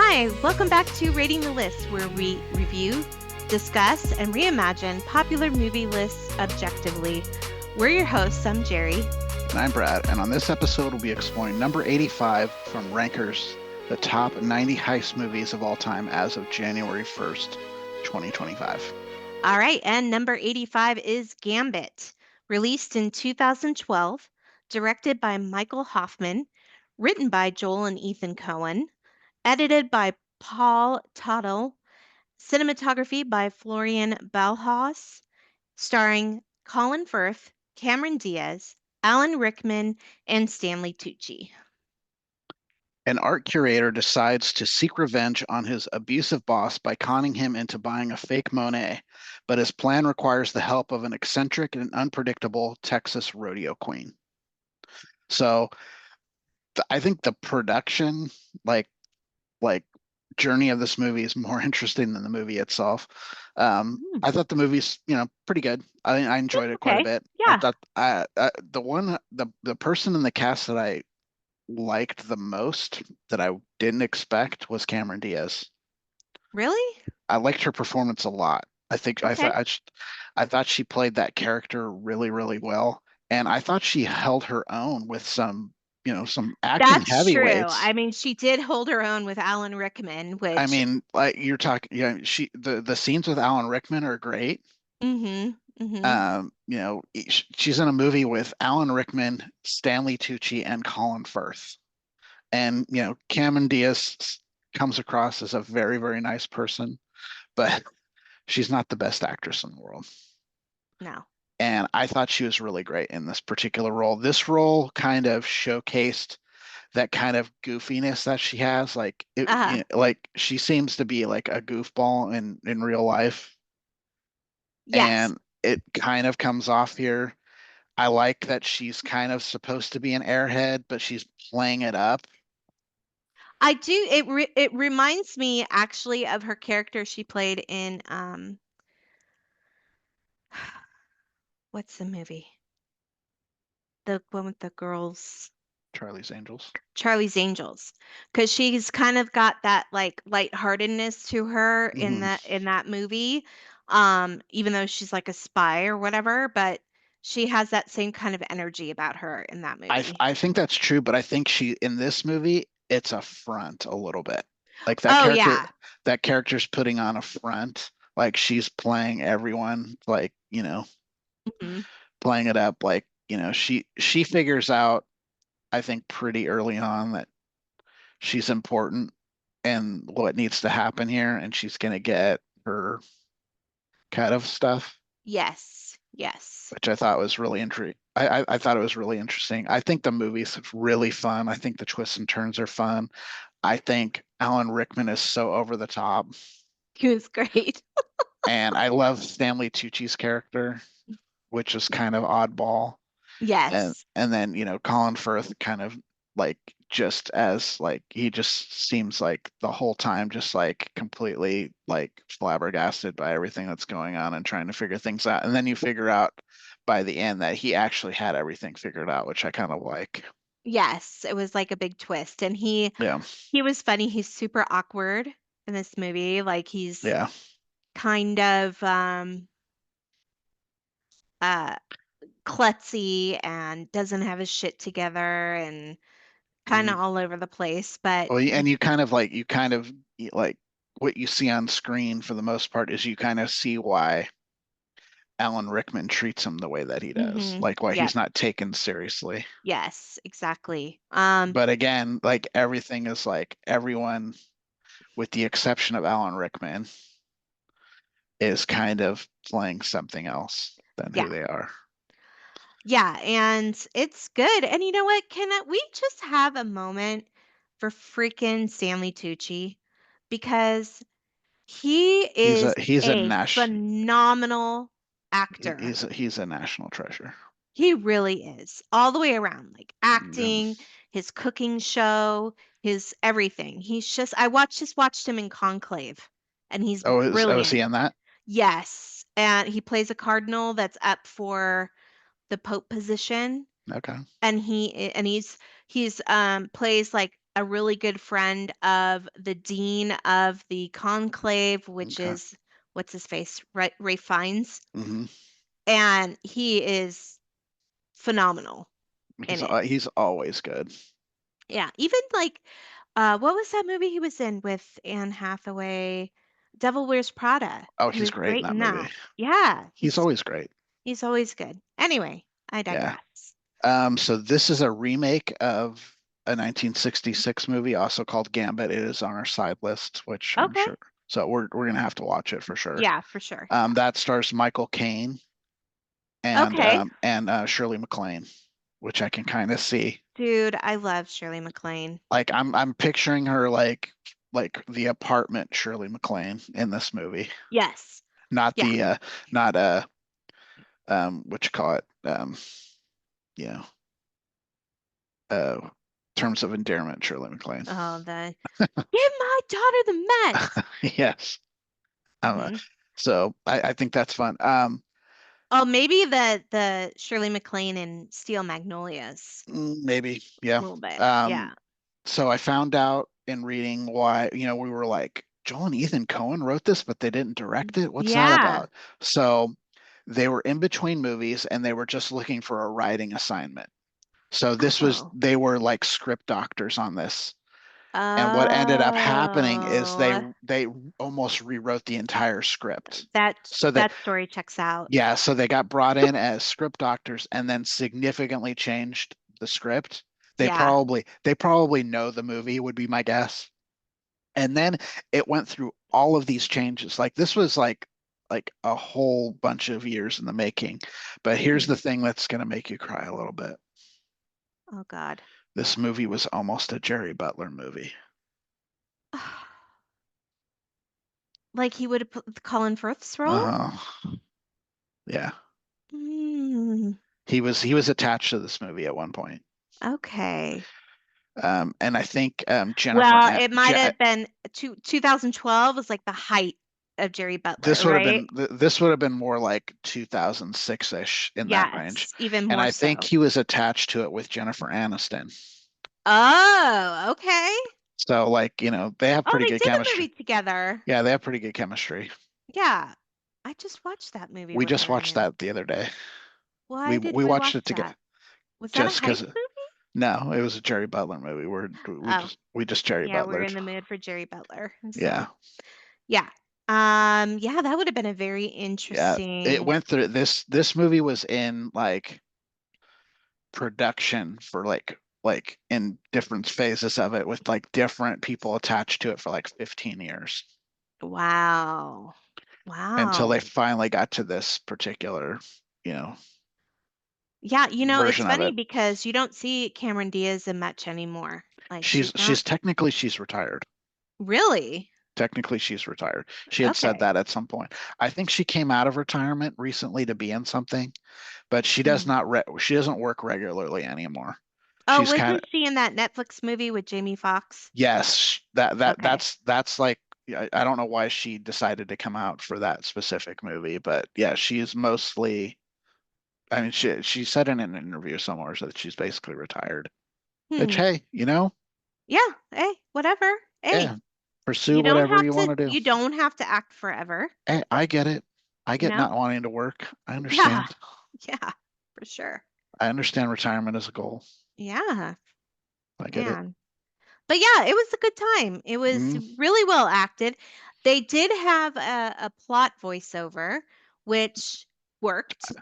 Hi, welcome back to Rating the List, where we review, discuss, and reimagine popular movie lists objectively. We're your hosts. I'm Jerry. And I'm Brad, and on this episode, we'll be exploring number 85 from Rankers, the top 90 heist movies of all time as of January 1st, 2025. All right, and number 85 is Gambit, released in 2012, directed by Michael Hoffman, written by Joel and Ethan Cohen, edited by Paul Tottle, cinematography by Florian Bauhaus, starring Colin Firth, Cameron Diaz, Alan Rickman, and Stanley Tucci. An art curator decides to seek revenge on his abusive boss by conning him into buying a fake Monet, but his plan requires the help of an eccentric and unpredictable Texas rodeo queen. So I think the production, like like journey of this movie is more interesting than the movie itself. I thought the movie's, pretty good. I enjoyed it quite a Okay. bit. I Yeah. thought the person in the cast that I liked the most that I didn't expect was Cameron Diaz. Really? I liked her performance a lot. I think Okay. I thought she played that character really, really well, and I thought she held her own with some acting That's true. heavyweights. I mean, she did hold her own with Alan Rickman, I which, mean, like you're talking, the scenes with Alan Rickman are great. mm-hmm, mm-hmm. She's in a movie with Alan Rickman, Stanley Tucci, and Colin Firth. And, Cameron Diaz comes across as a very, very nice person, but she's not the best actress in the world. No. And I thought she was really great in this particular role. This role kind of showcased that kind of goofiness that she has. Uh-huh. Like she seems to be like a goofball in real life, Yes. and it kind of comes off here. I like that she's kind of supposed to be an airhead, but she's playing it up. I do it reminds me actually of her character she played in what's the movie? The one with the girls. Charlie's Angels. Charlie's Angels, because she's kind of got that like lightheartedness to her in Hmm. that movie, even though she's like a spy or whatever, but she has that same kind of energy about her in that movie. I think that's true, but I think she in this movie it's a front a little bit. Like Oh yeah. that character's putting on a front. Like she's playing everyone, like, Hmm. playing it up. Like, she figures out, I think, pretty early on that she's important and what needs to happen here, and she's gonna get her cut of stuff, Yes. Yes. which I thought was really interesting. I thought it was really interesting. I think the movie's really fun. I think the twists and turns are fun. I think Alan Rickman is so over the top, He was great. and I love Stanley Tucci's character, which is kind of oddball. and Yes. and then Colin Firth kind of like just as like he just seems like the whole time just like completely like flabbergasted by everything that's going on and trying to figure things out, and then you figure out by the end that he actually had everything figured out, which I kind of like. Yes, it was like a big twist, and Yeah. he was funny. He's super awkward in this movie. Like he's Yeah. kind of uh klutzy and doesn't have his shit together and kind Mhm. of all over the place. But Well, and you kind of like what you see on screen for the most part is you kind of see why Alan Rickman treats him the way that he does, like why yep, he's not taken seriously. yes, exactly. But again, like everything is like everyone, with the exception of Alan Rickman, is kind of playing something else than who Yeah, they are. yeah, and it's good. And you know what? Can we just have a moment for freaking Stanley Tucci because he He's a is he's a a nash phenomenal actor. he's a national treasure. He really is. All the way around, like Yeah. acting, his cooking show, his everything. He's just I watched him in Conclave and he's Oh, is he brilliant. in that? Yes, and he plays a cardinal that's up for the pope position Okay. and he's plays like a really good friend of the dean of the conclave, which Okay. is what's his face, Ray Fiennes, Hmm. and he is phenomenal in He's it. he's always good. Yeah, even like what was that movie he was in with Anne Hathaway? Devil Wears Prada. Oh, He he's was great in great that in movie. that. Yeah, He's always great. he's always good. Anyway, I Yeah. digress. So this is a remake of a 1966 movie, also called Gambit. It is on our side list, which I'm Okay. sure. So we're gonna have to watch it for sure. Yeah, for sure. Yeah. That stars Michael Caine Okay. and Shirley MacLaine, which I can kind of see. Dude, I love Shirley MacLaine. Like I'm picturing her like the apartment Shirley MacLaine in this movie, Yes. not Yeah. the not what you call it you know terms of endearment Shirley MacLaine. Oh, the give my daughter the meds. Yes. Um, Hmm. so I think that's fun. Oh, maybe the Shirley MacLaine in Steel Magnolias Maybe, yeah. a little bit. Um, Yeah. so I found out in reading why, we were like, Joel and Ethan Cohen wrote this, but they didn't direct it. What's that Yeah. about? So they were in between movies and they were just looking for a writing assignment. So Oh. they were like script doctors on this. And what ended up happening is Oh. they almost rewrote the entire script. That So that that story checks out. Yeah, so they got brought in as script doctors and then significantly changed the script. Yeah. They probably know the movie would be my guess. And then it went through all of these changes. Like this was like a whole bunch of years in the making. But here's Hmm. the thing that's going to make you cry a little bit. Oh God. This movie was almost a Jerry Butler movie. Like he would have put Colin Firth's role? Uh-huh. Yeah. Mm, He was attached to this movie at one point. okay. And I think Well, it might have been 2012 was like the height of Jerry Butler, right? This would have been more like 2006-ish in that range. Yes, even And more I think so. he was attached to it with Jennifer Aniston. Oh, okay. So like, they have Oh, pretty they good did a chemistry. movie together. Yeah, they have pretty good chemistry. Yeah. I just watched that movie We with just her in watched it. that the other day. Why did We we watched it watch together that? Was that a just because heist movie? no, it was a Jerry Butler movie. Oh, We just Jerry yeah, we're Butlered. in the mood for Jerry Butler. Yeah. So, yeah. Yeah, that would have been a very Yeah. It interesting. went through this movie was in like production for like in different phases of it with like different people attached to it for like 15 years Wow. until they Wow. finally got to this particular, you know, Yeah, it's version of funny it. because you don't see Cameron Diaz in much anymore. Like she's not She's retired. really. Technically she's retired. She had said Okay. that at some point. I think she came out of retirement recently to be in something, but Hmm. she doesn't work regularly anymore. Oh, She's kind of wasn't she in that Netflix movie with Jamie Foxx? Yes, Okay. that's like I don't know why she decided to come out for that specific movie, but yeah, she's mostly I mean she said in an interview somewhere that she's basically retired. Which Hmm. hey, Yeah. Hey, whatever. yeah, Hey, pursue whatever you want to do. you don't have to act forever, Hey, I get it. I you get know? not wanting to work. I Yeah. understand. Yeah, for sure. I understand retirement is a goal. Yeah, I get it. man. But yeah, it was a good time. It was Mm, really well acted. They did have a plot voiceover, which worked.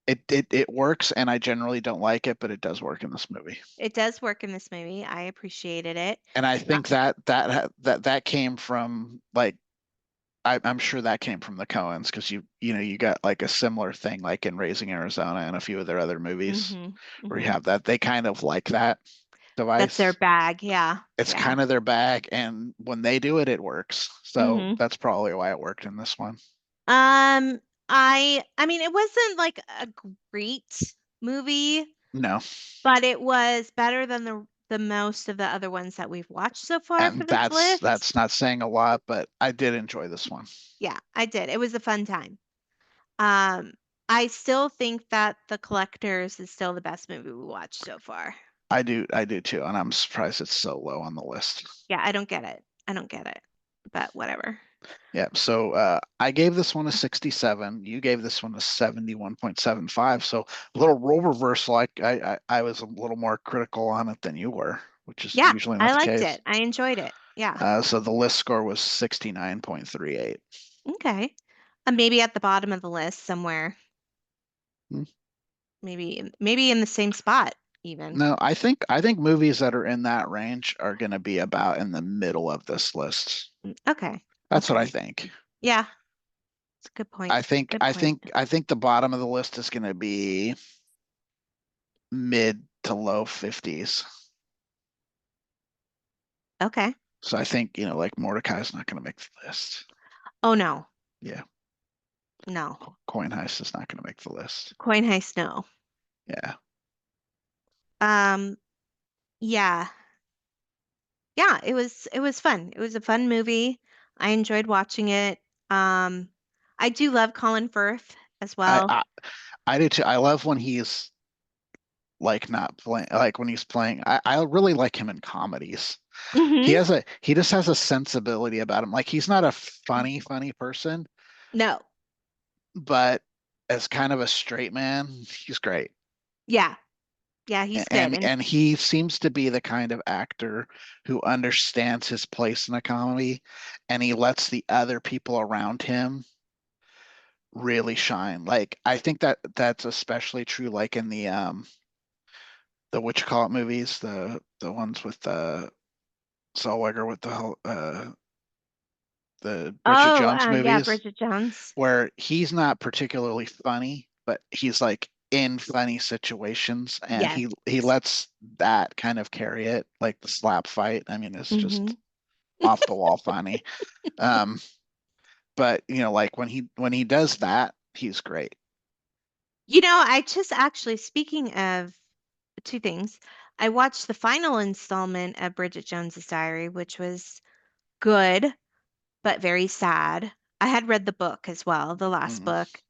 it works, and I generally don't like it, but it does work in this movie. It does work in this movie. I appreciated it. And I Uh, think that came from like I'm sure that came from the Coens because you got like a similar thing like in Raising Arizona and a few of their other movies hmm where you hmm have that they kind of like that That's their device. bag. Yeah. It's Yeah. kind of their bag, and when they do it, it works. So hmm that's probably why it worked in this one. Um, I mean, it wasn't like a great movie, No, but it was better than the most of the other ones that we've watched so far for and this list. that's not saying a lot, but I did enjoy this one. Yeah, I did. It was a fun time. Um, I still think that The Collectors is still the best movie we watched so far. I do too, and I'm surprised it's so low on the list. Yeah, I don't get it. I don't get it. But whatever. Yeah, so I gave this one a 67. You gave this one a 71.75. So a little role reversal. I was a little more critical on it than you were, which is Yeah, usually not I the liked case. it. I enjoyed it. Yeah. So the list score was 69.38. Okay. Maybe at the bottom of the list somewhere. Hmm. Maybe in the same spot even. No, I think movies that are in that range are going to be about in the middle of this list. Okay. That's what I Okay. think. Yeah, it's a good point. I think Good I point. think I think the bottom of the list is going to be mid to low 50s. Okay. So I think, like Mordecai's not going to make the list. Oh no. Yeah, No. Coin Heist is not going to make the list. Coin Heist, no. Yeah. Um, yeah. Yeah, it was fun. It was a fun movie. I enjoyed watching it. Um, I do love Colin Firth as I, well. I I do too. I love when he's like not playing like when he's playing. I really like him in comedies. Hmm. He just has a sensibility about him. Like he's not a funny person, No. but as kind of a straight man, he's great. Yeah. Yeah, he's good. And And and he seems to be the kind of actor who understands his place in a comedy, and he lets the other people around him really shine. Like I think that's especially true like in the what you call it movies, the ones with Zellweger with the Bridget oh, Jones yeah, movies Bridget Jones. where he's not particularly funny, but he's like in funny situations and Yes. he lets that kind of carry it, like the slap fight. I mean, it's Hmm. just off the wall funny. Um, but like when he does that, he's great. I just actually, speaking of two things, I watched the final installment of Bridget Jones's Diary, which was good, but very sad. I had read the book as well, the last Mm. book,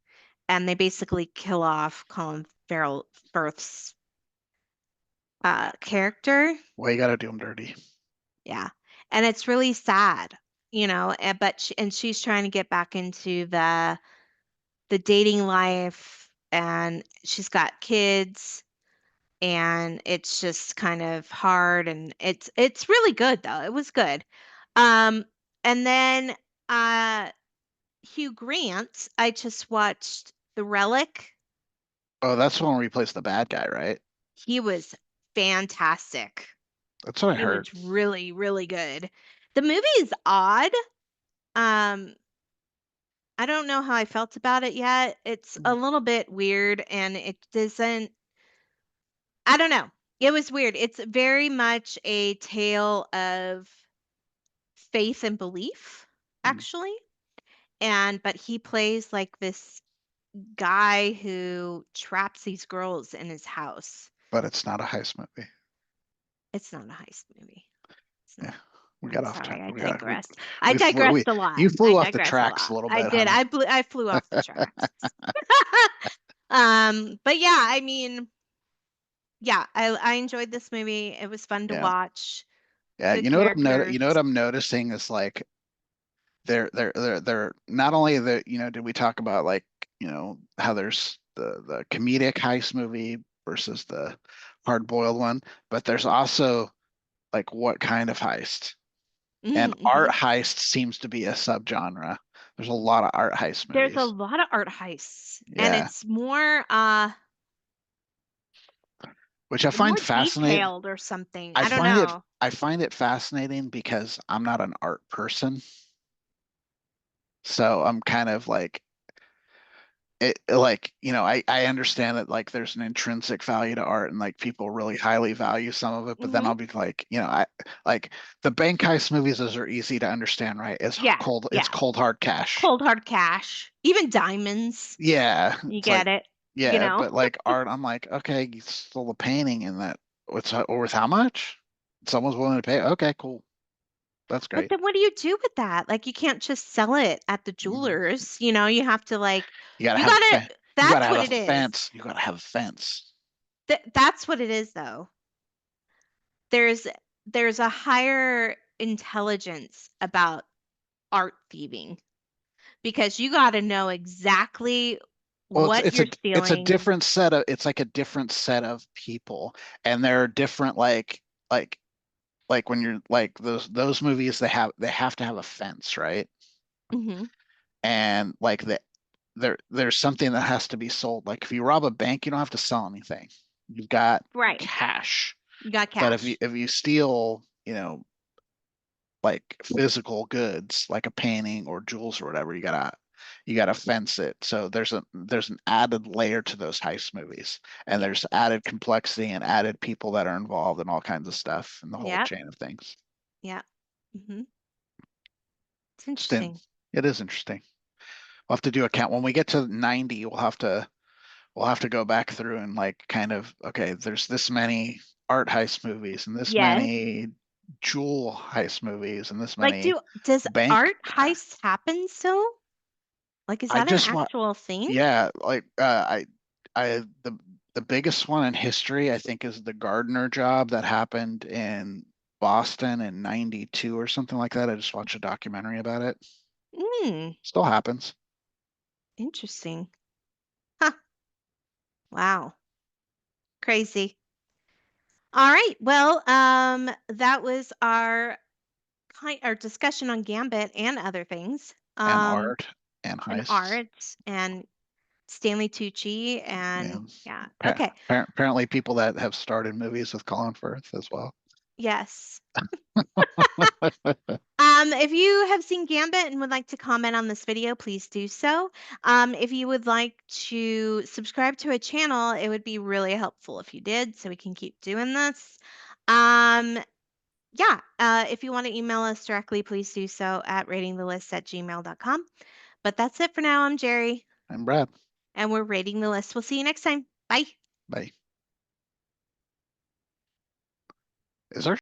and they basically kill off Colin Farrell Firth's character. Well, you got to do him dirty. Yeah. And it's really sad, but she's trying to get back into the dating life, and she's got kids, and it's just kind of hard, and it's really good though. It was good. Um and then uh Hugh Grant, I just watched The Relic. Oh, that's the one where he plays the bad guy, right? He was fantastic. That's what I He heard. was really, really good. The movie is odd. Um, I don't know how I felt about it yet. It's a little bit weird and it doesn't, I don't know. It was weird. It's very much a tale of faith and belief, Mm. actually. But he plays like this guy who traps these girls in his house. But it's not a heist movie. It's not a heist movie. It's Yeah, not. we I'm got off sorry, track. I We got digressed. I we flew we digressed a lot. you I flew off the digressed a tracks a lot. little I bit, did. honey. I flew off the tracks. But yeah, I mean, yeah, I enjoyed this movie. It was fun to Yeah, watch. yeah. Good You characters. know what I'm noticing is like they're not only did we talk about like how there's the comedic heist movie versus the hard boiled one, but there's also like what kind of heist. And art Mm-hmm. heist seems to be a subgenre. There's a lot of art heist There's a movies. lot of art heists, and Yeah, it's more which I find more fascinating. detailed or something. I don't know. I find it fascinating because I'm not an art person. So I'm kind of like like, I understand that like there's an intrinsic value to art and like people really highly value some of it, but then Hmm. I'll be like, I like the bank heist movies, those are easy to understand, right? Yeah, It's yeah. cold hard cash. Cold hard cash, even diamonds. Yeah, You it's like get it, you yeah, know. but like art, I'm like, okay, you stole a painting and that what's worth how much? Someone's willing to pay. Okay, cool. That's But great. then what do you do with that? Like you can't just sell it at the Mhm. jewelers. You have to like You gotta you have a gotta fence. You gotta that's have what a it is. fence. You gotta have a fence. That's what it is though. there's there's a higher intelligence about art thieving because you got to know exactly Well, what it's you're a stealing. different set of it's like a different set of people, and there are different like when you're like those movies they have to have a fence, right? Hmm. And like there's something that has to be sold. Like if you rob a bank, you don't have to sell anything. You've got Right. cash. You got But cash. if you steal, like physical goods, like a painting or jewels or whatever, you gotta fence it. So there's an added layer to those heist movies, and there's Yes. added complexity and added people that are involved in all kinds of stuff in the whole Yep. chain of things. Yep. Hmm. It's Just interesting. it is interesting. We'll have to do a count when we get to 90. We'll have to go back through and like kind of okay, there's this many art heist movies and this Yes. many jewel heist movies and this Like, many does bank. art heists happen so? Like, is I that an just want actual thing? Yeah, like I the biggest one in history I think is the Gardner job that happened in Boston in 92 or something like that. I just watched a documentary about it. Hmm. Still happens. Interesting. Huh. Wow. Crazy. All right. Well, that was our discussion on Gambit and other things. And art and And heists. art and Stanley Tucci and And yeah. Okay. apparently people that have started movies with Colin Firth as well. Yes. If you have seen Gambit and would like to comment on this video, please do so. If you would like to subscribe to a channel, it would be really helpful if you did, so we can keep doing this. Um, yeah, if you want to email us directly, please do so at ratingthelist@gmail.com. But that's it for now. I'm Jerry, I'm Brad. and we're rating the list. We'll see you next time. Bye. Bye. Is there